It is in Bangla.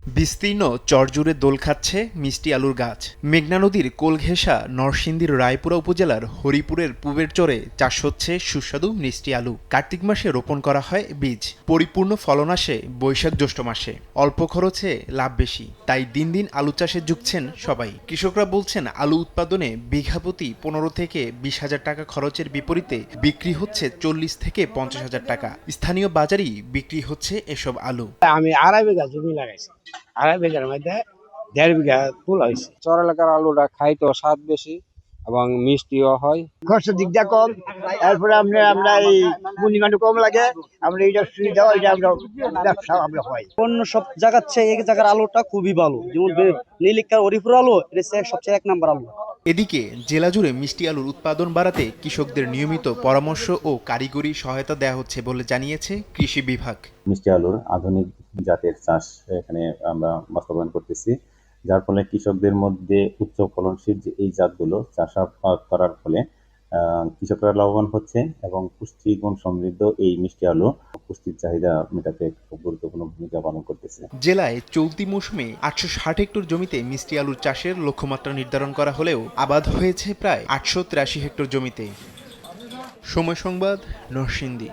বিস্তীর্ণ চরজুড়ে দোল খাচ্ছে মিষ্টি আলুর গাছ। মেঘনা নদীর কোল ঘেঁষা নরসিংদীর রায়পুরা উপজেলার হরিপুরের পুবের চরে চাষ হচ্ছে সুস্বাদু মিষ্টি আলু। কার্তিক মাসে রোপণ করা হয় বীজ, পরিপূর্ণ ফলন আসে বৈশাখ জ্যৈষ্ঠ মাসে। অল্প খরচে লাভ বেশি, তাই দিন দিন আলু চাষে ঝুঁকছেন সবাই। কৃষকরা বলছেন, আলু উৎপাদনে বিঘা প্রতি 15 থেকে 20,000 টাকা খরচের বিপরীতে বিক্রি হচ্ছে 40 থেকে 50,000 টাকা। স্থানীয় বাজারেই বিক্রি হচ্ছে এসব আলু। আমি 2.5 বিঘা জমি লাগাইছি, 2.5 বিঘার মধ্যে 1.5 বিঘা তুলা হয়েছে। চর এলাকার আলুটা খাইতেও স্বাদ বেশি এবং মিষ্টিও হয়। খরচের দিক দিয়ে কম, এরপরে আমরা এই পরিমাণ কম লাগে, আমরা এইটা সুবিধা হয়, এটা আমরা ব্যবসা আমরা হয়। অন্য সব জায়গার চেয়ে এই জায়গার আলুটা খুবই ভালো। যেমন নীলিকার হরিপুর আলু এটা সবচেয়ে 1 নম্বর আলু। এদিকে জেলা জুড়ে মিষ্টি আলুর উৎপাদন বাড়াতে কৃষকদের নিয়মিত পরামর্শ ও কারিগরি সহায়তা দেওয়া হচ্ছে বলে জানিয়েছে কৃষি বিভাগ। মিষ্টি আলুর আধুনিক জাতের চাষ এখানে আমরা বাস্তবায়ন করতেছি, যার ফলে কৃষকদের মধ্যে উচ্চ ফলনশীল যে এই জাতগুলো চাষাবাদ করার ফলে কৃষকরা লাভবান হচ্ছে এবং পুষ্টিগুণ সমৃদ্ধ এই মিষ্টি আলু পুষ্টির চাহিদা মেটাতে খুব গুরুত্বপূর্ণ ভূমিকা পালন করতেছে। জেলায় চলতি মৌসুমে 860 হেক্টর জমিতে মিষ্টি আলুর চাষের লক্ষ্যমাত্রা নির্ধারণ করা হলেও আবাদ হয়েছে প্রায় 883 হেক্টর জমিতে। সময় সংবাদ, নরসিংদী।